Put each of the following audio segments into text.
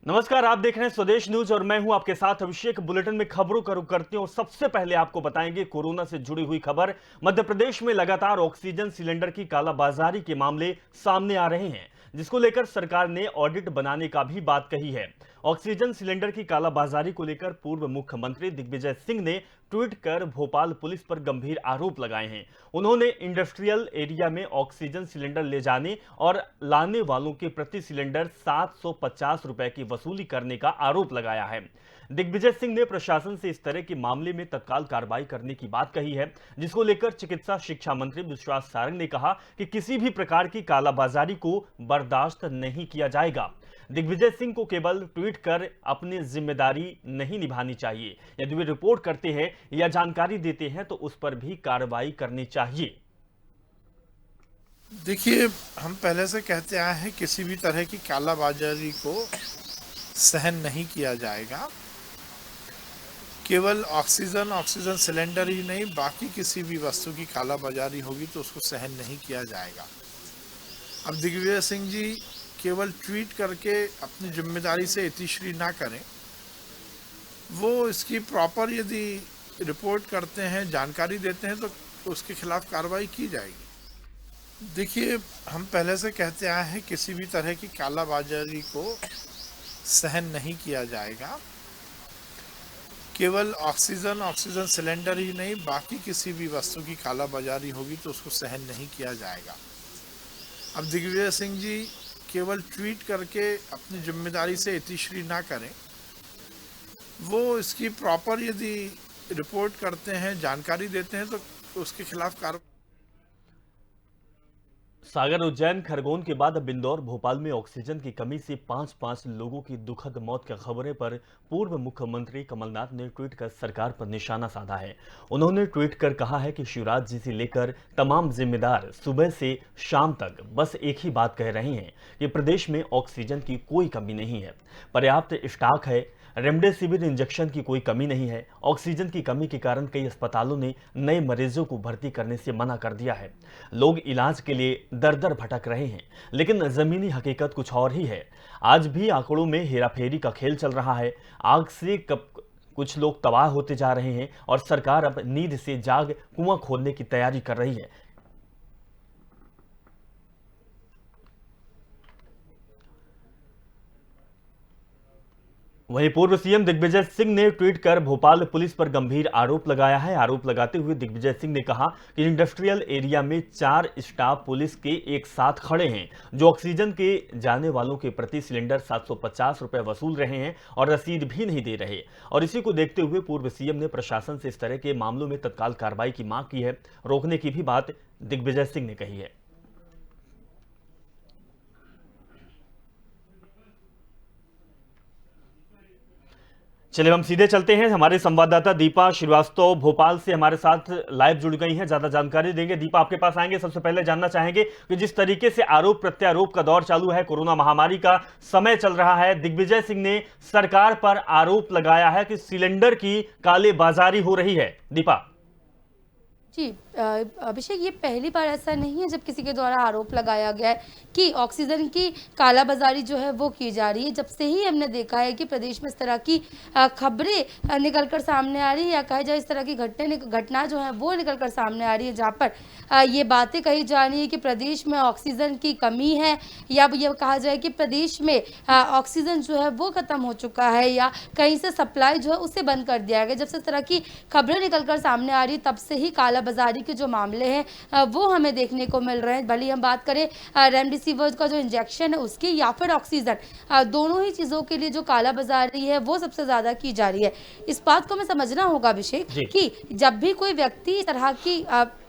नमस्कार, आप देख रहे हैं स्वदेश न्यूज और मैं हूं आपके साथ अभिषेक। बुलेटिन में खबरों का रुख करते हैं और सबसे पहले आपको बताएंगे कोरोना से जुड़ी हुई खबर। मध्य प्रदेश में लगातार ऑक्सीजन सिलेंडर की कालाबाजारी के मामले सामने आ रहे हैं, जिसको लेकर सरकार ने ऑडिट बनाने का भी बात कही है। ऑक्सीजन सिलेंडर की कालाबाजारी को लेकर पूर्व मुख्यमंत्री दिग्विजय सिंह ने ट्वीट कर भोपाल पुलिस पर गंभीर आरोप लगाए हैं। उन्होंने इंडस्ट्रियल एरिया में ऑक्सीजन सिलेंडर ले जाने और लाने वालों के प्रति सिलेंडर 750 रुपए की वसूली करने का आरोप लगाया है। दिग्विजय सिंह ने प्रशासन से इस तरह के मामले में तत्काल कार्रवाई करने की बात कही है, जिसको लेकर चिकित्सा शिक्षा मंत्री विश्वास सारंग ने कहा कि किसी भी प्रकार की कालाबाजारी को बर्दाश्त नहीं किया जाएगा। दिग्विजय सिंह को केवल ट्वीट कर अपनी जिम्मेदारी नहीं निभानी चाहिए। यदि वे रिपोर्ट करते हैं या जानकारी देते हैं तो उस पर भी कार्रवाई करनी चाहिए। देखिए, हम पहले से कहते आए हैं किसी भी तरह की कालाबाजारी को सहन नहीं किया जाएगा। केवल ऑक्सीजन सिलेंडर ही नहीं, बाकी किसी भी वस्तु की कालाबाजारी होगी तो उसको सहन नहीं किया जाएगा। अब दिग्विजय सिंह जी केवल ट्वीट करके अपनी जिम्मेदारी से इतिश्री ना करें, वो इसकी प्रॉपर यदि रिपोर्ट करते हैं, जानकारी देते हैं तो उसके खिलाफ कार्रवाई की जाएगी। देखिए, हम पहले से कहते आए हैं किसी भी तरह की कालाबाजारी को सहन नहीं किया जाएगा। केवल ऑक्सीजन सिलेंडर ही नहीं, बाकी किसी भी वस्तु की कालाबाजारी होगी तो उसको सहन नहीं किया जाएगा। अब दिग्विजय सिंह जी केवल ट्वीट करके अपनी जिम्मेदारी से इतिश्री ना करें, वो इसकी प्रॉपर यदि रिपोर्ट करते हैं, जानकारी देते हैं तो उसके खिलाफ कार्रवाई। सागर, उज्जैन, खरगोन के बाद अब इंदौर, भोपाल में ऑक्सीजन की कमी से 5 लोगों की दुखद मौत की खबरें पर पूर्व मुख्यमंत्री कमलनाथ ने ट्वीट कर सरकार पर निशाना साधा है। उन्होंने ट्वीट कर कहा है कि शिवराज जी से लेकर तमाम जिम्मेदार सुबह से शाम तक बस एक ही बात कह रहे हैं कि प्रदेश में ऑक्सीजन की कोई कमी नहीं है, पर्याप्त स्टॉक है। रेमडेसिविर इंजेक्शन की कोई कमी नहीं है। ऑक्सीजन की कमी के कारण कई अस्पतालों ने नए मरीजों को भर्ती करने से मना कर दिया है। लोग इलाज के लिए दर दर भटक रहे हैं, लेकिन जमीनी हकीकत कुछ और ही है। आज भी आंकड़ों में हेराफेरी का खेल चल रहा है। आग से कब कुछ लोग तबाह होते जा रहे हैं और सरकार अब नींद से जाग कुआं खोदने की तैयारी कर रही है। वहीं पूर्व सीएम दिग्विजय सिंह ने ट्वीट कर भोपाल पुलिस पर गंभीर आरोप लगाया है। आरोप लगाते हुए दिग्विजय सिंह ने कहा कि इंडस्ट्रियल एरिया में 4 स्टाफ पुलिस के एक साथ खड़े हैं, जो ऑक्सीजन के जाने वालों के प्रति सिलेंडर 750 रुपए वसूल रहे हैं और रसीद भी नहीं दे रहे। और इसी को देखते हुए पूर्व सीएम ने प्रशासन से इस तरह के मामलों में तत्काल कार्रवाई की मांग की है। रोकने की भी बात दिग्विजय सिंह ने कही है। चलिए हम सीधे चलते हैं। हमारे संवाददाता दीपा श्रीवास्तव भोपाल से हमारे साथ लाइव जुड़ गई हैं, ज्यादा जानकारी देंगे। दीपा, आपके पास आएंगे। सबसे पहले जानना चाहेंगे कि जिस तरीके से आरोप प्रत्यारोप का दौर चालू है, कोरोना महामारी का समय चल रहा है, दिग्विजय सिंह ने सरकार पर आरोप लगाया है कि सिलेंडर की कालेबाजारी हो रही है। दीपा जी, अभिषेक, ये पहली बार ऐसा नहीं है जब किसी के द्वारा आरोप लगाया गया है कि ऑक्सीजन की कालाबाजारी जो है वो की जा रही है। जब से ही हमने देखा है कि प्रदेश में इस तरह की खबरें निकलकर सामने आ रही है, या कहा जाए इस तरह की घटना जो है वो निकलकर सामने आ रही है, जहाँ पर ये बातें कही जा रही है कि प्रदेश में ऑक्सीजन की कमी है, या ये कहा जाए कि प्रदेश में ऑक्सीजन जो है वो ख़त्म हो चुका है, या कहीं से सप्लाई जो है उसे बंद कर दिया गया। जब से इस तरह की खबरें निकलकर सामने आ रही है, तब से ही कालाबाजारी के जो मामले हैं वो हमें देखने को मिल रहे हैं। भले ही हम बात करें रेमडेसिविर का जो इंजेक्शन है उसकी, या फिर ऑक्सीजन, दोनों ही चीज़ों के लिए जो कालाबाजारी है वो सबसे ज़्यादा की जा रही है। इस बात को हमें समझना होगा अभिषेक कि जब भी कोई व्यक्ति इस तरह की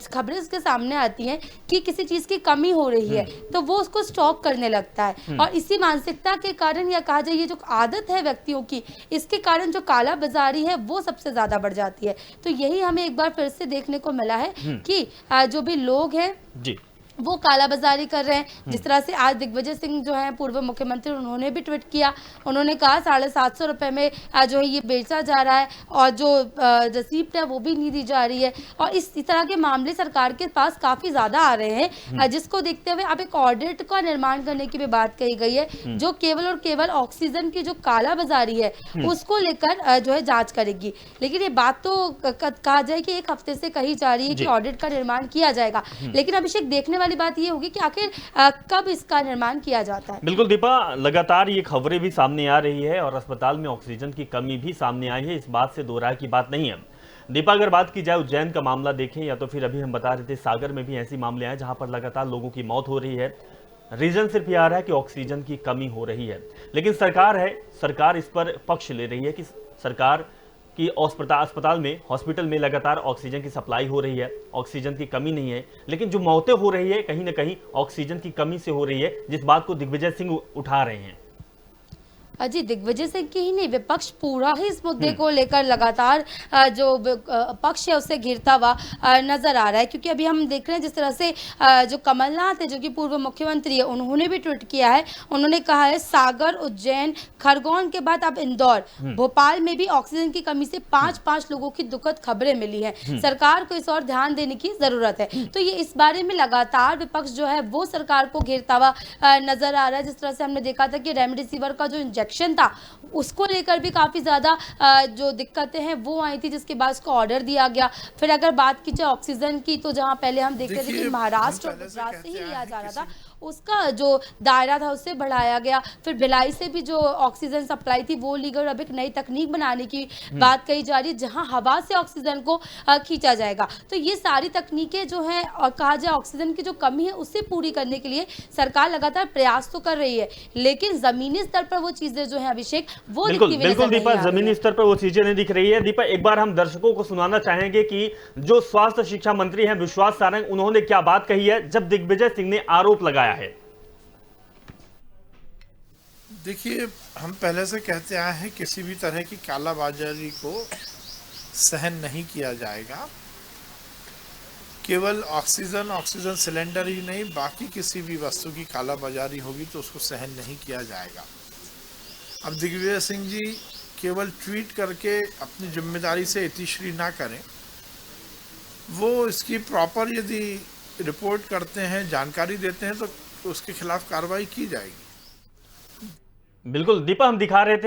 खबरें उसके सामने आती हैं कि किसी चीज़ की कमी हो रही है, तो वो उसको स्टॉक करने लगता है, और इसी मानसिकता के कारण, या कहा जाए ये जो आदत है व्यक्तियों की, इसके कारण जो कालाबाजारी है वो सबसे ज़्यादा बढ़ जाती है। तो यही हमें एक बार फिर से देखने को मिला है कि जो भी लोग हैं जी वो कालाबाजारी कर रहे हैं। जिस तरह से आज दिग्विजय सिंह जो है पूर्व मुख्यमंत्री, उन्होंने भी ट्वीट किया। उन्होंने कहा 750 रुपये में जो है ये बेचा जा रहा है और जो रिसीप्ट है वो भी नहीं दी जा रही है। और इस तरह के मामले सरकार के पास काफ़ी ज़्यादा आ रहे हैं, जिसको देखते हुए अब एक ऑडिट का निर्माण करने की भी बात कही गई है, जो केवल और केवल ऑक्सीजन की जो कालाबाजारी है उसको लेकर जो है जाँच करेगी। लेकिन ये बात तो कहा जाए कि एक हफ्ते से कही जा रही है कि ऑडिट का निर्माण किया जाएगा। लेकिन अभिषेक, देखने वाली बात ये होगी कि आखिर कब इसका निर्माण किया जाता है। बिल्कुल दीपा, लगातार ये खबरें भी सामने आ रही है और अस्पताल में ऑक्सीजन की कमी भी सामने आई है, इस बात से दो राय की बात नहीं है। दीपा, अगर बात की जाए उज्जैन का मामला देखें या तो फिर अभी हम बता रहे थे सागर में भी ऐसी मामले हैं जहां पर लगातार लोगों की मौत हो रही है। रीजन सिर्फ ये आ रहा है कि ऑक्सीजन की कमी हो रही है, लेकिन सरकार इस पर पक्ष ले रही है कि सरकार कि अस्पताल में, हॉस्पिटल में लगातार ऑक्सीजन की सप्लाई हो रही है, ऑक्सीजन की कमी नहीं है। लेकिन जो मौतें हो रही है कहीं ना कहीं ऑक्सीजन की कमी से हो रही है, जिस बात को दिग्विजय सिंह उठा रहे हैं। जी, दिग्विजय सिंह की ही नहीं, विपक्ष पूरा ही इस मुद्दे को लेकर लगातार जो पक्ष है उससे घिरता हुआ नजर आ रहा है। क्योंकि अभी हम देख रहे हैं जिस तरह से जो कमलनाथ है, जो कि पूर्व मुख्यमंत्री है, उन्होंने भी ट्वीट किया है। उन्होंने कहा है सागर, उज्जैन, खरगोन के बाद अब इंदौर, भोपाल में भी ऑक्सीजन की कमी से 5 लोगों की दुखद खबरें मिली हैं। सरकार को इस और ध्यान देने की जरूरत है। तो ये इस बारे में लगातार विपक्ष जो है वो सरकार को घेरता हुआ नजर आ रहा है। जिस तरह से हमने देखा था कि रेमडेसिविर का जो इंजेक्शन था उसको लेकर भी काफ़ी ज़्यादा जो दिक्कतें हैं वो आई थी, जिसके बाद उसको ऑर्डर दिया गया। फिर अगर बात की जाए ऑक्सीजन की, तो जहां पहले हम देखते थे कि महाराष्ट्र और गुजरात से ही लिया जा रहा था, उसका जो दायरा था उससे बढ़ाया गया। फिर भिलाई से भी जो ऑक्सीजन सप्लाई थी वो ली गई और अब एक नई तकनीक बनाने की बात कही जा रही है जहां हवा से ऑक्सीजन को खींचा जाएगा। तो ये सारी तकनीकें जो हैं, और कहा जाए ऑक्सीजन की जो कमी है उससे पूरी करने के लिए सरकार लगातार प्रयास तो कर रही है, लेकिन जमीनी स्तर पर वो चीजें जो है अभिषेक वो बिल्कुल दीपा, जमीनी स्तर पर वो चीजें नहीं दिख रही है। दीपा, एक बार हम दर्शकों को सुनाना चाहेंगे कि जो स्वास्थ्य शिक्षा मंत्री हैं विश्वास सारंग, उन्होंने क्या बात कही है जब दिग्विजय सिंह ने आरोप लगाया है। देखिए, हम पहले से कहते आए हैं किसी भी तरह की कालाबाजारी को सहन नहीं किया जाएगा। केवल ऑक्सीजन सिलेंडर ही नहीं, बाकी किसी भी वस्तु की कालाबाजारी होगी तो उसको सहन नहीं किया जाएगा। अब दिग्विजय सिंह जी केवल ट्वीट करके अपनी जिम्मेदारी से इतिश्री ना करें, वो इसकी प्रॉपर यदि रिपोर्ट करते हैं, जानकारी देते हैं तो उसके खिलाफ कार्रवाई की जाएगी। बिल्कुल दीपा, हम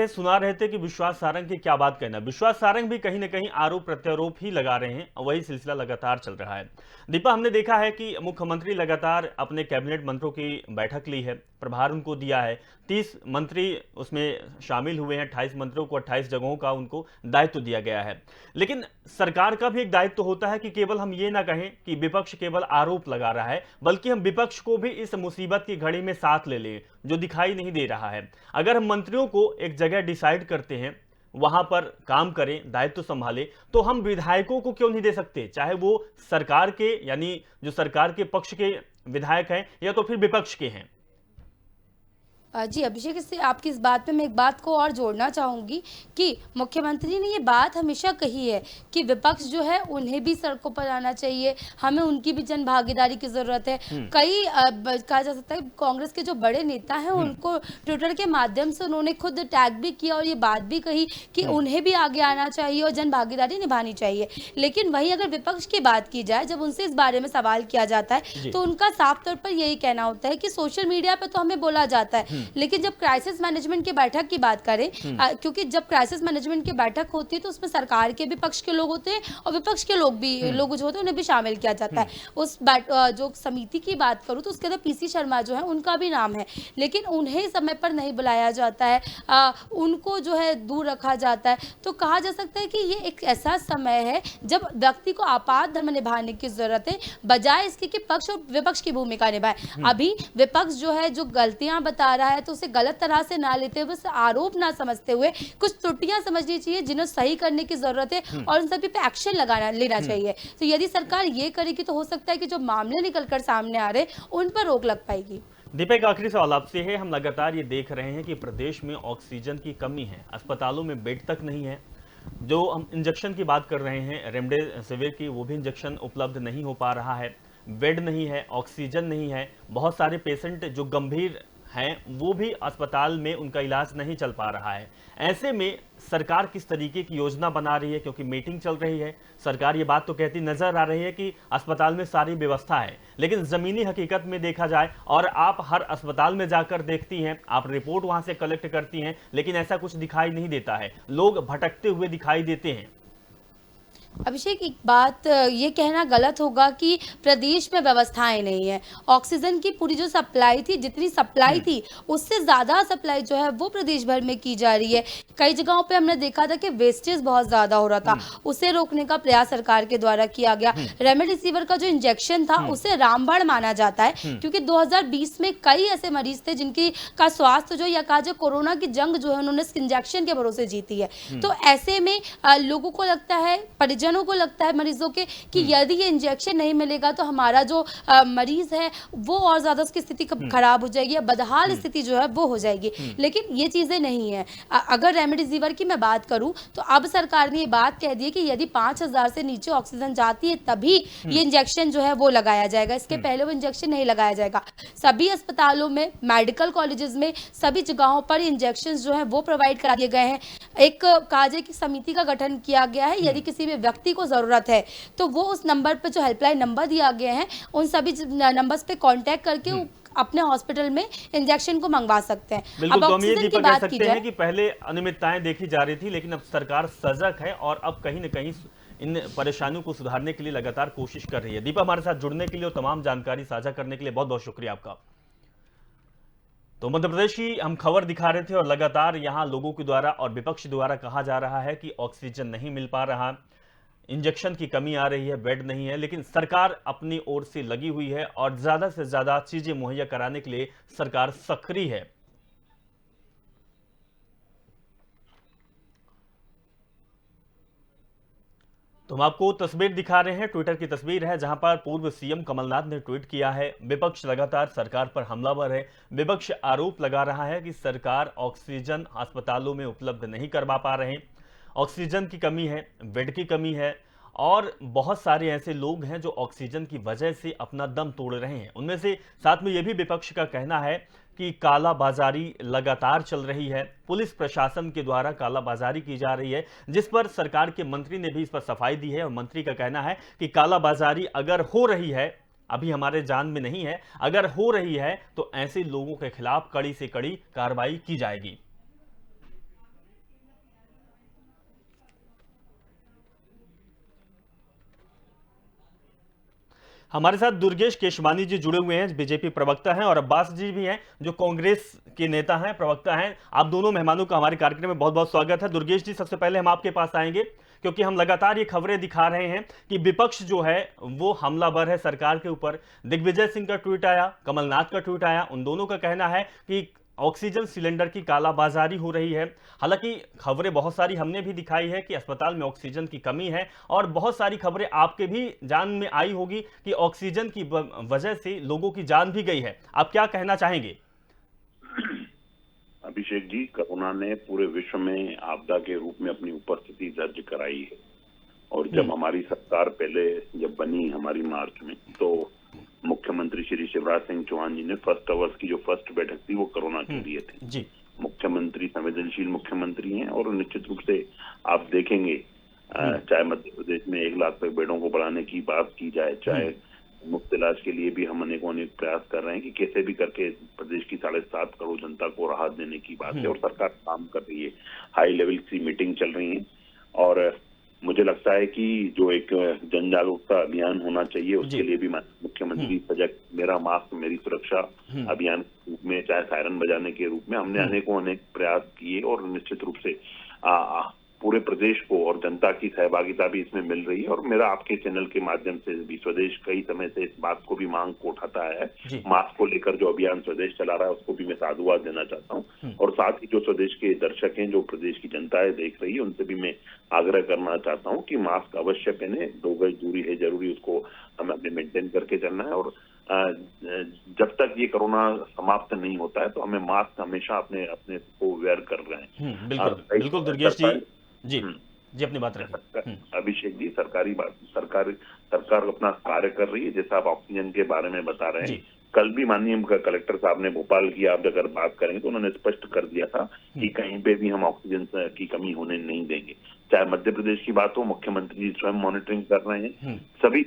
सुना रहे थे कि विश्वास सारंग की क्या बात कहना। विश्वास सारंग भी कहीं ना कहीं आरोप प्रत्यारोप ही लगा रहे हैं और वही सिलसिला लगातार चल रहा है। दीपा, हमने देखा है कि मुख्यमंत्री लगातार अपने कैबिनेट मंत्रियों की बैठक ली है, प्रभार उनको दिया है, 30 मंत्री उसमें शामिल हुए हैं, 28 मंत्रियों को 28 जगहों का उनको दायित्व दिया गया है। लेकिन सरकार का भी एक दायित्व होता है कि केवल हम ये ना कहें कि विपक्ष केवल आरोप लगा रहा है, बल्कि हम विपक्ष को भी इस मुसीबत की घड़ी में साथ ले लें जो दिखाई नहीं दे रहा है। अगर हम मंत्रियों को एक जगह डिसाइड करते हैं, वहां पर काम करें, दायित्व संभालें, तो हम विधायकों को क्यों नहीं दे सकते, चाहे वो सरकार के यानी जो सरकार के पक्ष के विधायक हैं या तो फिर विपक्ष के हैं। जी अभिषेक, इससे आपकी इस बात पे मैं एक बात को और जोड़ना चाहूँगी कि मुख्यमंत्री ने ये बात हमेशा कही है कि विपक्ष जो है उन्हें भी सड़कों पर आना चाहिए, हमें उनकी भी जन भागीदारी की ज़रूरत है। कई कहा जा सकता है कांग्रेस के जो बड़े नेता हैं उनको ट्विटर के माध्यम से उन्होंने खुद टैग भी किया और ये बात भी कही कि उन्हें भी आगे आना चाहिए और जन भागीदारी निभानी चाहिए। लेकिन वहीं अगर विपक्ष की बात की जाए, जब उनसे इस बारे में सवाल किया जाता है तो उनका साफ तौर पर यही कहना होता है कि सोशल मीडिया पर तो हमें बोला जाता है, लेकिन जब क्राइसिस मैनेजमेंट की बैठक की बात करें, क्योंकि जब क्राइसिस मैनेजमेंट की बैठक होती है तो उसमें सरकार के भी पक्ष के लोग होते हैं और विपक्ष के लोग जो होते हैं उन्हें भी शामिल किया जाता है। उस जो समिति की बात करूं तो उसके अंदर पीसी शर्मा जो है उनका भी नाम है, लेकिन उन्हें समय पर नहीं बुलाया जाता है, उनको जो है दूर रखा जाता है। तो कहा जा सकता है कि ये एक ऐसा समय है जब व्यक्ति को आपात धर्म निभाने की जरूरत है, बजाय इसके कि पक्ष और विपक्ष की भूमिका निभाए। अभी विपक्ष जो है जो गलतियां बता रहा है तो उसे गलत तरह से ना लेते हुए, आरोप ना समझते हुए कुछ त्रुटियां समझनी चाहिए जिन्हें सही करने की जरूरत है और उन सभी पे एक्शन लेना चाहिए। तो यदि सरकार ये करेगी तो हो सकता है कि जो मामले निकलकर सामने आ रहे उन पर रोक लग पाएगी। दीपक, आखिरी सवाल आपसे है, हम लगातार ये देख रहे हैं कि प्रदेश में ऑक्सीजन की कमी है, अस्पतालों में बेड तक नहीं है, जो हम इंजेक्शन की बात कर रहे हैं रेमडेसिविर की, वो भी इंजेक्शन उपलब्ध नहीं हो पा रहा है, बेड नहीं है, ऑक्सीजन नहीं है, बहुत सारे पेशेंट जो गंभीर हैं वो भी अस्पताल में उनका इलाज नहीं चल पा रहा है। ऐसे में सरकार किस तरीके की योजना बना रही है, क्योंकि मीटिंग चल रही है, सरकार ये बात तो कहती नजर आ रही है कि अस्पताल में सारी व्यवस्था है, लेकिन जमीनी हकीकत में देखा जाए और आप हर अस्पताल में जाकर देखती हैं, आप रिपोर्ट वहां से कलेक्ट करती हैं, लेकिन ऐसा कुछ दिखाई नहीं देता है, लोग भटकते हुए दिखाई देते हैं। अभिषेक, एक बात ये कहना गलत होगा कि प्रदेश में व्यवस्थाएं नहीं है। ऑक्सीजन की पूरी जो सप्लाई थी, जितनी सप्लाई थी उससे ज़्यादा सप्लाई जो है वो प्रदेश भर में की जा रही है। कई जगहों पे हमने देखा था कि वेस्टेज बहुत ज़्यादा हो रहा था, उसे रोकने का प्रयास सरकार के द्वारा किया गया। रेमडेसिविर का जो इंजेक्शन था उसे रामबाण माना जाता है, क्योंकि 2020 में कई ऐसे मरीज थे जिनकी का स्वास्थ्य जो या कहा जाए कोरोना की जंग जो है उन्होंने इस इंजेक्शन के भरोसे जीती है। तो ऐसे में लोगों को लगता है, जनों को लगता है मरीजों के कि यदि ये इंजेक्शन नहीं मिलेगा तो हमारा जो मरीज है वो और ज्यादा उसकी स्थिति खराब हो जाएगी या बदहाल स्थिति जो है वो हो जाएगी। लेकिन ये चीजें नहीं है। अगर रेमडेसिविर की मैं बात करूं तो अब सरकार ने ये बात कह दी है कि यदि 5000 से नीचे ऑक्सीजन जाती है तभी ये इंजेक्शन जो है वो लगाया जाएगा, इसके पहले वो इंजेक्शन नहीं लगाया जाएगा। सभी अस्पतालों में, मेडिकल कॉलेजेस में, सभी जगहों पर इंजेक्शन जो है वो प्रोवाइड करा दिए गए हैं। एक कहा जाए कि समिति का गठन किया गया है, यदि किसी भी व्यक्ति को जरूरत है तो वो उस नंबर पे जो हेल्पलाइन नंबर दिया गया है उन सभी नंबर्स पे कांटेक्ट करके अपने हॉस्पिटल में इंजेक्शन को मंगवा सकते हैं। बिल्कुल, अब तो हम ये ऑक्सीजन की दीपक कह बात की सकते हैं जाए कि पहले अनियमितताएं देखी जा रही थी, लेकिन अब सरकार सजग है और अब कहीं न कहीं इन परेशानियों को सुधारने के लिए लगातार कोशिश कर रही है। दीपक, हमारे साथ जुड़ने के लिए और तमाम जानकारी साझा करने के लिए बहुत बहुत शुक्रिया आपका। तो मध्य प्रदेश की हम खबर दिखा रहे थे और लगातार यहां लोगों के द्वारा और विपक्ष द्वारा कहा जा रहा है कि ऑक्सीजन नहीं मिल पा रहा, इंजेक्शन की कमी आ रही है, बेड नहीं है, लेकिन सरकार अपनी ओर से लगी हुई है और ज्यादा से ज्यादा चीजें मुहैया कराने के लिए सरकार सक्रिय है। तो हम आपको तस्वीर दिखा रहे हैं, ट्विटर की तस्वीर है जहां पर पूर्व सीएम कमलनाथ ने ट्वीट किया है। विपक्ष लगातार सरकार पर हमलावर है। विपक्ष आरोप लगा रहा है कि सरकार ऑक्सीजन अस्पतालों में उपलब्ध नहीं करवा पा रहे, ऑक्सीजन की कमी है, बेड की कमी है और बहुत सारे ऐसे लोग हैं जो ऑक्सीजन की वजह से अपना दम तोड़ रहे हैं। उनमें से साथ में यह भी विपक्ष का कहना है कि कालाबाजारी लगातार चल रही है, पुलिस प्रशासन के द्वारा कालाबाजारी की जा रही है, जिस पर सरकार के मंत्री ने भी इस पर सफाई दी है और मंत्री का कहना है कि कालाबाजारी अगर हो रही है, अभी हमारे जान में नहीं है, अगर हो रही है तो ऐसे लोगों के खिलाफ कड़ी से कड़ी कार्रवाई की जाएगी। हमारे साथ दुर्गेश केशवानी जी जुड़े हुए हैं, बीजेपी प्रवक्ता हैं, और अब्बास जी भी हैं जो कांग्रेस के नेता हैं, प्रवक्ता हैं। आप दोनों मेहमानों का हमारे कार्यक्रम में बहुत बहुत स्वागत है। दुर्गेश जी, सबसे पहले हम आपके पास आएंगे क्योंकि हम लगातार ये खबरें दिखा रहे हैं कि विपक्ष जो है वो हमलावर है सरकार के ऊपर। दिग्विजय सिंह का ट्वीट आया, कमलनाथ का ट्वीट आया, उन दोनों का कहना है कि ऑक्सीजन सिलेंडर की कालाबाजारी हो रही है। हालांकि खबरें बहुत सारी हमने भी दिखाई है कि अस्पताल में ऑक्सीजन की कमी है और बहुत सारी खबरें आपके भी जान में आई होगी कि ऑक्सीजन की वजह से लोगों की जान भी गई है। आप क्या कहना चाहेंगे? अभिषेक जी, कोरोना ने पूरे विश्व में आपदा के रूप में अपनी उपस्थिति दर्ज कराई है और जब हमारी सरकार पहले जब बनी हमारी मार्च में, तो मुख्यमंत्री श्री शिवराज सिंह चौहान जी ने फर्स्ट आवर्स की जो फर्स्ट बैठक थी वो कोरोना के लिए थी जी। मुख्यमंत्री संवेदनशील मुख्यमंत्री हैं और निश्चित रूप से आप देखेंगे चाहे मध्य प्रदेश में 1 लाख तक बेडों को बढ़ाने की बात की जाए, चाहे मुफ्त इलाज के लिए भी हम अनेक प्रयास कर रहे हैं कि कैसे भी करके प्रदेश की 7.5 करोड़ जनता को राहत देने की बात है और सरकार काम कर रही है। हाई लेवल की मीटिंग चल रही है और मुझे लगता है कि जो एक जन जागरूकता अभियान होना चाहिए उसके लिए भी मुख्यमंत्री सजग, मेरा मास्क मेरी सुरक्षा अभियान के रूप में, चाहे सायरन बजाने के रूप में हमने अनेक प्रयास किए और निश्चित रूप से पूरे प्रदेश को और जनता की सहभागिता भी इसमें मिल रही है। और मेरा आपके चैनल के माध्यम से भी स्वदेश कई समय से इस बात को भी मांग को उठाता है, मास्क को लेकर जो अभियान स्वदेश चला रहा है उसको भी मैं साधुवाद देना चाहता हूं और साथ ही जो स्वदेश के दर्शक हैं, जो प्रदेश की जनता है देख रही है, उनसे भी मैं आग्रह करना चाहता हूं कि मास्क अवश्य पहने, 2 गज दूरी है जरूरी, उसको हमें अपने मेंटेन करके चलना है और जब तक ये कोरोना समाप्त नहीं होता है तो हमें मास्क हमेशा अपने को वेयर कर रहे हैं। बिल्कुल दुर्गेश जी, जी अपनी बात रखें। अभिषेक जी, सरकार अपना कार्य कर रही है। जैसा आप ऑक्सीजन के बारे में बता रहे हैं, जी। कल भी माननीय कलेक्टर साहब ने भोपाल की आप अगर बात करेंगे तो उन्होंने स्पष्ट कर दिया था कि कहीं पे भी हम ऑक्सीजन की कमी होने नहीं देंगे। चाहे मध्य प्रदेश की बात हो, मुख्यमंत्री जी स्वयं मॉनिटरिंग कर रहे हैं। सभी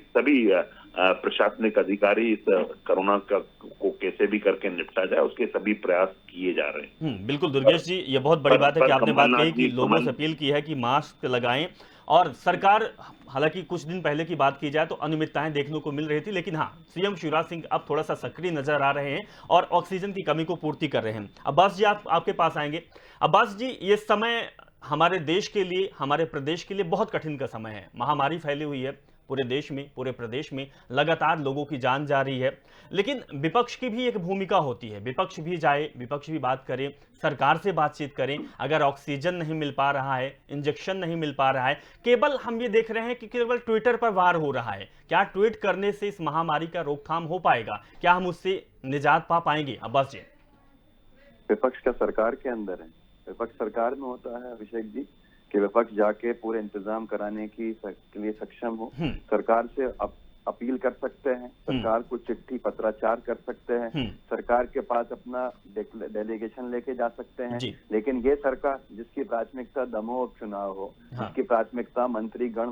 प्रशासनिक अधिकारी इस कोरोना को कैसे भी करके निपटा जाए उसके सभी प्रयास किए जा रहे हैं। बिल्कुल दुर्गेश जी, ये बहुत बड़ी बात है कि आपने बात कही कि लोगों से कमल अपील की है कि मास्क लगाएं। और सरकार, हालांकि कुछ दिन पहले की बात की जाए तो अनियमितताएं देखने को मिल रही थी, लेकिन हाँ, सीएम शिवराज सिंह अब थोड़ा सा सक्रिय नजर आ रहे हैं और ऑक्सीजन की कमी को पूर्ति कर रहे हैं। अब्बास जी, आपके पास आएंगे। अब्बास जी, ये समय हमारे देश के लिए, हमारे प्रदेश के लिए बहुत कठिन का समय है। महामारी फैली हुई है पूरे देश में, पूरे प्रदेश में लगातार लोगों की जान जा रही है, लेकिन विपक्ष की भी एक भूमिका होती है। विपक्ष भी जाए, विपक्ष भी बात करे, सरकार से बातचीत करें। अगर ऑक्सीजन नहीं मिल पा रहा है, इंजेक्शन नहीं मिल पा रहा है, केवल हम ये देख रहे हैं कि केवल ट्विटर पर वार हो रहा है। क्या ट्वीट करने से इस महामारी का रोकथाम हो पाएगा? क्या हम उससे निजात पा पाएंगे? अब्बास जी, विपक्ष का सरकार के अंदर है, विपक्ष सरकार में होता है अभिषेक जी, कि विपक्ष जाके पूरे इंतजाम कराने के लिए सक्षम हो। सरकार से अपील कर सकते हैं, सरकार को चिट्ठी पत्राचार कर सकते हैं, सरकार के पास अपना डेलीगेशन लेके जा सकते हैं। लेकिन ये सरकार जिसकी प्राथमिकता दमोह चुनाव हो, जिसकी प्राथमिकता मंत्रीगण,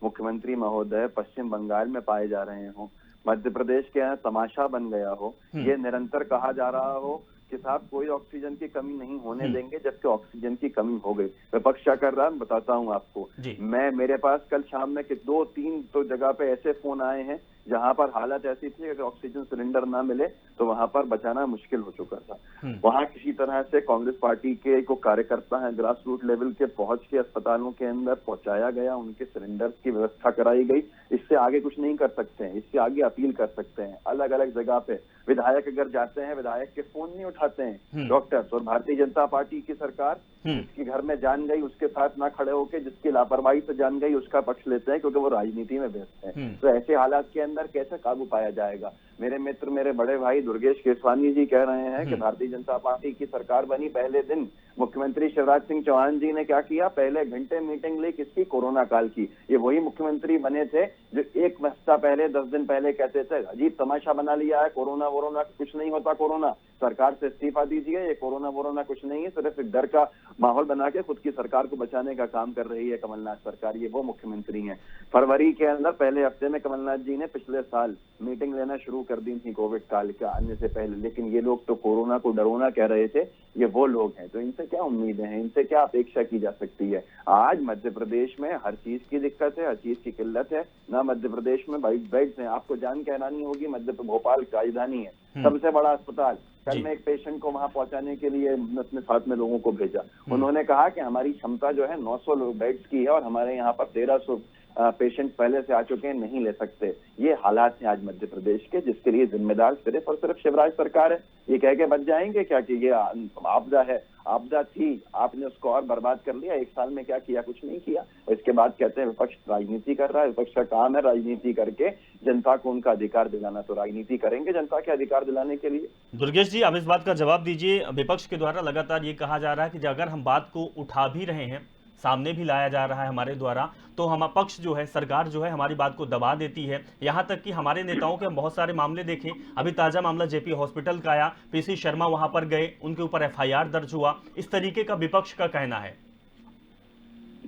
मुख्यमंत्री महोदय पश्चिम बंगाल में पाए जा रहे हो, मध्य प्रदेश के यहाँ तमाशा बन गया हो, ये निरंतर कहा जा रहा हो कि साहब कोई ऑक्सीजन की कमी नहीं होने देंगे, जबकि ऑक्सीजन की कमी हो गई। विपक्ष क्या कर रहा है बताता हूँ आपको। मेरे पास कल शाम में 2-3 तो जगह पे ऐसे फोन आए हैं जहां पर हालत ऐसी थी अगर ऑक्सीजन सिलेंडर ना मिले तो वहां पर बचाना मुश्किल हो चुका था। वहां किसी तरह से कांग्रेस पार्टी के को कार्यकर्ता है ग्रास रूट लेवल के पहुंच के अस्पतालों के अंदर पहुंचाया गया, उनके सिलेंडर की व्यवस्था कराई गई। इससे आगे कुछ नहीं कर सकते हैं, इससे आगे अपील कर सकते हैं। अलग अलग जगह पे विधायक अगर जाते हैं, विधायक के फोन नहीं उठाते हैं डॉक्टर्स, और भारतीय जनता पार्टी की सरकार जिसकी घर में जान गई उसके साथ ना खड़े होकर जिसकी लापरवाही से जान गई उसका पक्ष लेते हैं, क्योंकि वो राजनीति में व्यस्त हैं। तो ऐसे हालात के अंदर कैसे काबू पाया जाएगा? मेरे मित्र, मेरे बड़े भाई दुर्गेश केसवानी जी कह रहे हैं कि भारतीय जनता पार्टी की सरकार बनी पहले दिन मुख्यमंत्री शिवराज सिंह चौहान जी ने क्या किया, पहले घंटे मीटिंग ली किसकी, कोरोना काल की। ये वही मुख्यमंत्री बने थे जो एक हफ्ता पहले, 10 दिन पहले कहते थे अजीब तमाशा बना लिया है, कोरोना वोरोना कुछ नहीं होता, कोरोना सरकार से इस्तीफा दीजिए, ये कोरोना वोरोना कुछ नहीं है, सिर्फ एक डर का माहौल बना के खुद की सरकार को बचाने का काम कर रही है कमलनाथ सरकार। ये वो मुख्यमंत्री हैं। फरवरी के अंदर पहले हफ्ते में कमलनाथ जी ने पिछले साल मीटिंग लेना शुरू कर दी थी कोविड काल के आने से पहले, लेकिन ये लोग तो कोरोना को डरोना कह रहे थे। ये वो लोग हैं, तो इनसे क्या उम्मीदें हैं, इनसे क्या अपेक्षा की जा सकती है? आज मध्य प्रदेश में हर चीज की दिक्कत है, हर चीज की किल्लत है ना। मध्य प्रदेश में बेड्स हैं, आपको जान के हैरानी होगी, भोपाल राजधानी है, सबसे बड़ा अस्पताल। कल मैं एक पेशेंट को वहां पहुंचाने के लिए अपने साथ में लोगों को भेजा। उन्होंने कहा कि हमारी क्षमता जो है 900 बेड्स की है और हमारे यहाँ पर 1300 पेशेंट पहले से आ चुके हैं, नहीं ले सकते। ये हालात हैं आज मध्य प्रदेश के, जिसके लिए जिम्मेदार सिर्फ और सिर्फ शिवराज सरकार है। ये कह के बच जाएंगे क्या कि ये आपदा है, आपदा थी, आपने उसको और बर्बाद कर लिया। 1 साल में क्या किया? कुछ नहीं किया। इसके बाद कहते हैं विपक्ष राजनीति कर रहा है। विपक्ष का काम है राजनीति करके जनता को उनका अधिकार दिलाना, तो राजनीति करेंगे जनता के अधिकार दिलाने के लिए। दुर्गेश जी, अब इस बात का जवाब दीजिए। विपक्ष के द्वारा लगातार ये कहा जा रहा है कि अगर हम बात को उठा भी रहे हैं, सामने भी लाया जा रहा है हमारे द्वारा, तो हम पक्ष जो है, सरकार जो है, हमारी बात को दबा देती है। यहां तक कि हमारे नेताओं के हम बहुत सारे मामले देखें। अभी ताजा मामला जेपी हॉस्पिटल का आया, पीसी शर्मा वहां पर गए, उनके ऊपर एफआईआर दर्ज हुआ। इस तरीके का विपक्ष का कहना है।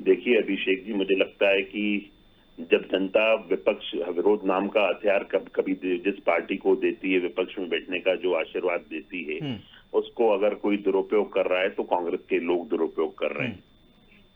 देखिए अभिषेक जी, मुझे लगता है कि जब जनता विपक्ष विरोध नाम का हथियार कभी जिस पार्टी को देती है, विपक्ष में बैठने का जो आशीर्वाद देती है, उसको अगर कोई दुरुपयोग कर रहा है तो कांग्रेस के लोग दुरुपयोग कर रहे हैं।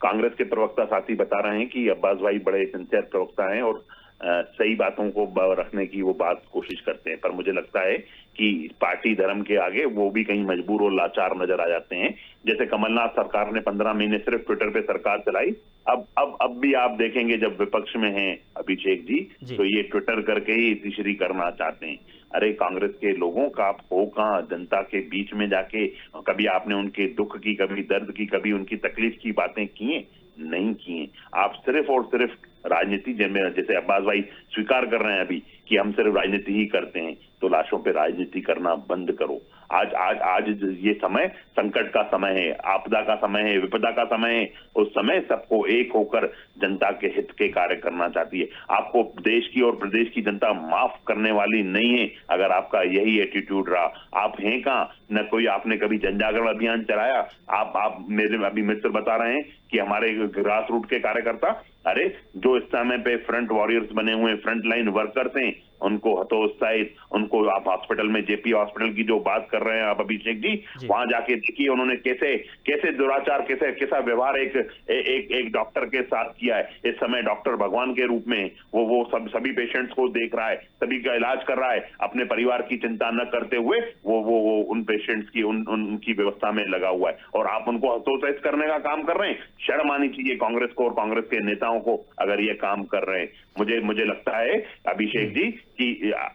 कांग्रेस के प्रवक्ता साथी बता रहे हैं कि अब्बास भाई बड़े सिंसियर प्रवक्ता हैं और सही बातों को रखने की वो बात कोशिश करते हैं, पर मुझे लगता है कि पार्टी धर्म के आगे वो भी कहीं मजबूर और लाचार नजर आ जाते हैं। जैसे कमलनाथ सरकार ने 15 महीने सिर्फ ट्विटर पे सरकार चलाई, अब भी आप देखेंगे जब विपक्ष में हैं अभिषेक जी, तो ये ट्विटर करके ही तीसरी करना चाहते हैं। अरे कांग्रेस के लोगों का आप हो कहाँ जनता के बीच में जाके? कभी आपने उनके दुख की, कभी दर्द की, कभी उनकी तकलीफ की बातें किए? नहीं किए। आप सिर्फ और सिर्फ राजनीति, जैसे अब्बास भाई स्वीकार कर रहे हैं अभी कि हम सिर्फ राजनीति ही करते हैं, तो लाशों पे राजनीति करना बंद करो। आज आज आज ये समय संकट का समय है, आपदा का समय है, विपदा का समय है। उस समय सबको एक होकर जनता के हित के कार्य करना चाहती है। आपको देश की और प्रदेश की जनता माफ करने वाली नहीं है अगर आपका यही एटीट्यूड रहा। आप हैं कहाँ, न कोई आपने कभी जन जागरण अभियान चलाया। आप मेरे अभी मित्र बता रहे हैं कि हमारे ग्रास रूट के कार्यकर्ता, अरे जो इस समय पे फ्रंट वॉरियर्स बने हुए फ्रंट लाइन वर्कर्स हैं, उनको हतोत्साहित, उनको आप हॉस्पिटल में जेपी हॉस्पिटल की जो बात कर रहे हैं आप अभिषेक जी, वहां जाके देखिए उन्होंने कैसे दुराचार, कैसा व्यवहार एक डॉक्टर के साथ किया है। इस समय डॉक्टर भगवान के रूप में वो सभी पेशेंट्स को देख रहा है, सभी का इलाज कर रहा है, अपने परिवार की चिंता न करते हुए वो उन पेशेंट्स की उनकी व्यवस्था में लगा हुआ है, और आप उनको हतोत्साहित करने का काम कर रहे हैं। शर्म आनी चाहिए कांग्रेस को और कांग्रेस के नेताओं को अगर ये काम कर रहे हैं। मुझे लगता है अभिषेक जी कि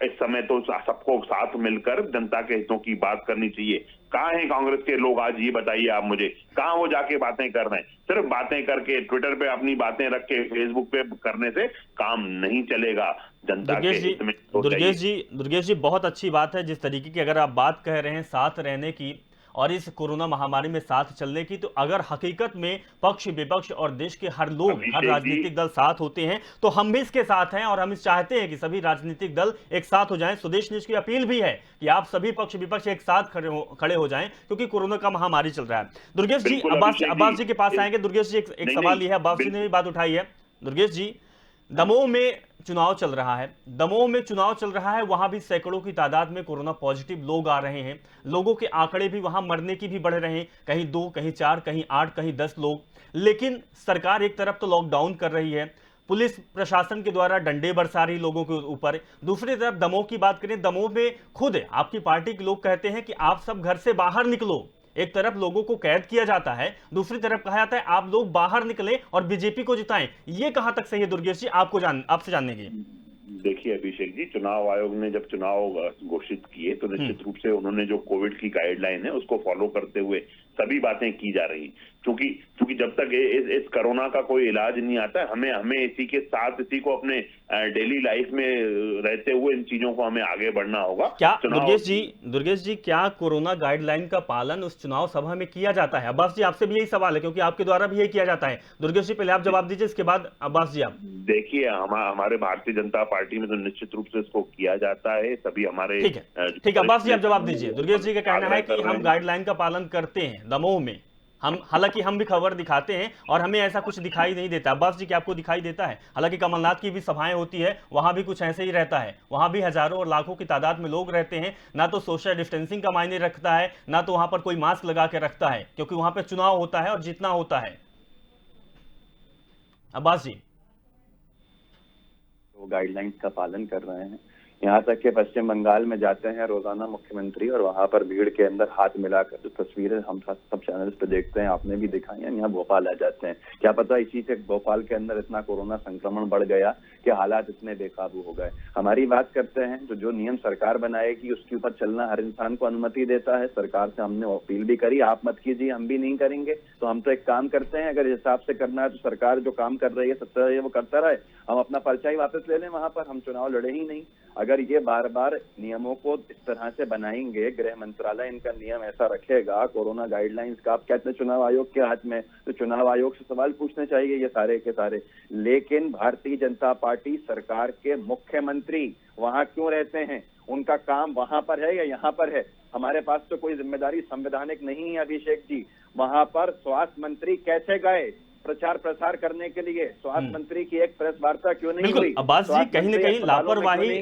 इस समय तो सबको साथ मिलकर जनता के हितों की बात करनी चाहिए। कहाँ हैं कांग्रेस के लोग आज, ये बताइए आप मुझे, कहाँ वो जाके बातें कर रहे हैं? सिर्फ बातें करके ट्विटर पे अपनी बातें रख के फेसबुक पे करने से काम नहीं चलेगा। जनता के हित में दुर्गेश जी बहुत अच्छी बात है जिस तरीके की अगर आप बात कह रहे हैं साथ रहने की और इस कोरोना महामारी में साथ चलने की, तो अगर हकीकत में पक्ष विपक्ष और देश के हर लोग, हर राजनीतिक दल साथ होते हैं तो हम भी इसके साथ हैं और हम इस चाहते हैं कि सभी राजनीतिक दल एक साथ हो जाएं। स्वदेश न्यूज की अपील भी है कि आप सभी पक्ष विपक्ष एक साथ खड़े हो जाएं क्योंकि कोरोना का महामारी चल रहा है। दुर्गेश जी, अब्बास जी के पास आएंगे। दुर्गेश जी एक सवाल यह है, अब्बास जी ने भी बात उठाई है। दुर्गेश जी, दमोह में चुनाव चल रहा है, वहां भी सैकड़ों की तादाद में कोरोना पॉजिटिव लोग आ रहे हैं। लोगों के आंकड़े भी वहां मरने की भी बढ़ रहे हैं, कहीं 2, कहीं 4, कहीं 8, कहीं 10 लोग। लेकिन सरकार एक तरफ तो लॉकडाउन कर रही है, पुलिस प्रशासन के द्वारा डंडे बरसा रही लोगों के ऊपर। दूसरी तरफ दमोह की बात करें, दमोह में खुद आपकी पार्टी के लोग कहते हैं कि आप सब घर से बाहर निकलो। एक तरफ लोगों को कैद किया जाता है, दूसरी तरफ कहा जाता है आप लोग बाहर निकलें और बीजेपी को जिताएं। ये कहां तक सही है दुर्गेश जी, आपसे जानने की? देखिए अभिषेक जी, चुनाव आयोग ने जब चुनाव घोषित किए तो निश्चित रूप से उन्होंने जो कोविड की गाइडलाइन है उसको फॉलो करते हुए सभी बातें की जा रही, क्योंकि जब तक इस कोरोना का कोई इलाज नहीं आता, हमें इसी के साथ इसी को अपने डेली लाइफ में रहते हुए इन चीजों को हमें आगे बढ़ना होगा। क्या दुर्गेश जी क्या कोरोना गाइडलाइन का पालन उस चुनाव सभा में किया जाता है? अब्बास जी आपसे भी यही सवाल है क्योंकि आपके द्वारा भी यही किया जाता है। दुर्गेश जी पहले आप जवाब दीजिए, इसके बाद अब्बास जी आप। देखिए हमारे भारतीय जनता पार्टी में तो निश्चित रूप से इसको किया जाता है, सभी हमारे। ठीक है अब्बास जी आप जवाब दीजिए। दुर्गेश जी का कहना है कि हम गाइडलाइन का पालन करते हैं दमोह में, हालांकि हम भी खबर दिखाते हैं और हमें ऐसा कुछ दिखाई नहीं देता। अब्बास जी क्या आपको दिखाई देता है? हालांकि कमलनाथ की भी सभाएं होती है, वहां भी कुछ ऐसे ही रहता है, वहां भी हजारों और लाखों की तादाद में लोग रहते हैं। ना तो सोशल डिस्टेंसिंग का मायने रखता है, ना तो वहां पर कोई मास्क लगा के रखता है, क्योंकि वहां पर चुनाव होता है और जीतना होता है। अब्बास जी, वो गाइडलाइंस का पालन कर रहे हैं। यहाँ तक कि पश्चिम बंगाल में जाते हैं रोजाना मुख्यमंत्री और वहां पर भीड़ के अंदर हाथ मिलाकर जो तस्वीरें हम सब चैनल्स पे देखते हैं, आपने भी दिखाई है। यहाँ भोपाल आ जाते हैं, क्या पता इसी से भोपाल के अंदर इतना कोरोना संक्रमण बढ़ गया कि हालात इतने बेकाबू हो गए। हमारी बात करते हैं तो जो नियम सरकार बनाएगी उसके ऊपर चलना हर इंसान को अनुमति देता है। सरकार से हमने अपील भी करी, आप मत कीजिए, हम भी नहीं करेंगे। तो हम तो एक काम करते हैं, अगर हिसाब से करना है तो सरकार जो काम कर रही है सत्ता है वो करता रहे, हम अपना पर्चा ही वापस ले लें, वहां पर हम चुनाव लड़े ही नहीं। अगर ये बार बार नियमों को इस तरह से बनाएंगे, गृह मंत्रालय इनका नियम ऐसा रखेगा कोरोना गाइडलाइंस का, आप कहते हैं चुनाव आयोग के हाथ में, तो चुनाव आयोग से सवाल पूछने चाहिए ये सारे के सारे। लेकिन भारतीय जनता पार्टी सरकार के मुख्यमंत्री वहां क्यों रहते हैं? उनका काम वहां पर है या यहाँ पर है? हमारे पास तो कोई जिम्मेदारी संवैधानिक नहीं है अभिषेक जी। वहां पर स्वास्थ्य मंत्री कैसे गए प्रचार प्रसार करने के लिए? स्वास्थ्य मंत्री की एक प्रेस वार्ता क्यों नहीं हुई? अब्बास जी, कहीं न कहीं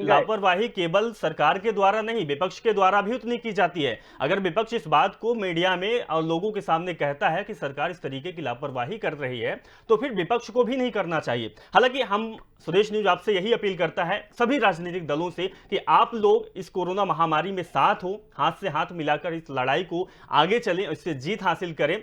लापरवाही केवल सरकार के द्वारा नहीं, विपक्ष के द्वारा भी उतनी की जाती है। अगर विपक्ष इस बात को मीडिया में और लोगों के सामने कहता है कि सरकार इस तरीके की लापरवाही कर रही है, तो फिर विपक्ष को भी नहीं करना चाहिए। हालांकि हम स्वदेश न्यूज आपसे यही अपील करता है सभी राजनीतिक दलों से कि आप लोग इस कोरोना महामारी में साथ हो, हाथ से हाथ मिलाकर इस लड़ाई को आगे चलें, इससे जीत हासिल करें।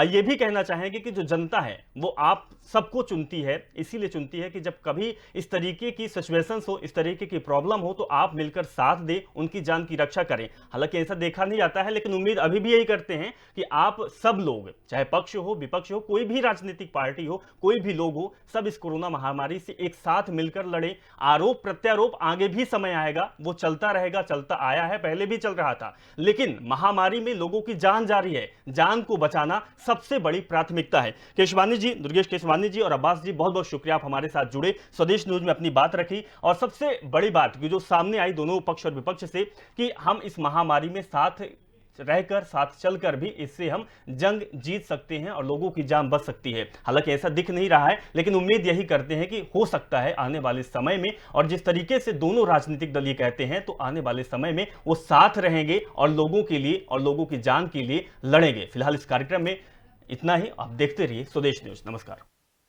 ये भी कहना चाहेंगे कि जो जनता है वो आप सबको चुनती है, इसीलिए चुनती है कि जब कभी इस तरीके की सिचुएशंस हो, इस तरीके की प्रॉब्लम हो, तो आप मिलकर साथ दें, उनकी जान की रक्षा करें। हालांकि ऐसा देखा नहीं जाता है, लेकिन उम्मीद अभी भी यही करते हैं कि आप सब लोग, चाहे पक्ष हो, विपक्ष हो, कोई भी राजनीतिक पार्टी हो, कोई भी लोग हो, सब इस कोरोना महामारी से एक साथ मिलकर लड़ें। आरोप प्रत्यारोप आगे भी समय आएगा, वो चलता रहेगा, चलता आया है, पहले भी चल रहा था, लेकिन महामारी में लोगों की जान जा रही है, जान को बचाना सबसे बड़ी प्राथमिकता है। केशवानी जी, दुर्गेश केशवानी जी और अब्बास जी, बहुत बहुत शुक्रिया, आप हमारे साथ जुड़े, स्वदेश न्यूज में अपनी बात रखी। और सबसे बड़ी बात जो सामने आई दोनों पक्ष और विपक्ष से, कि हम इस महामारी में साथ रहकर, साथ चलकर भी इससे हम जंग जीत सकते हैं और लोगों की जान बच सकती है। हालांकि ऐसा दिख नहीं रहा है, लेकिन उम्मीद यही करते हैं कि हो सकता है आने वाले समय में, और जिस तरीके से दोनों राजनीतिक दल ये कहते हैं, तो आने वाले समय में वो साथ रहेंगे और लोगों के लिए और लोगों की जान के लिए लड़ेंगे। फिलहाल इस कार्यक्रम में इतना ही। आप देखते रहिए स्वदेश न्यूज। नमस्कार।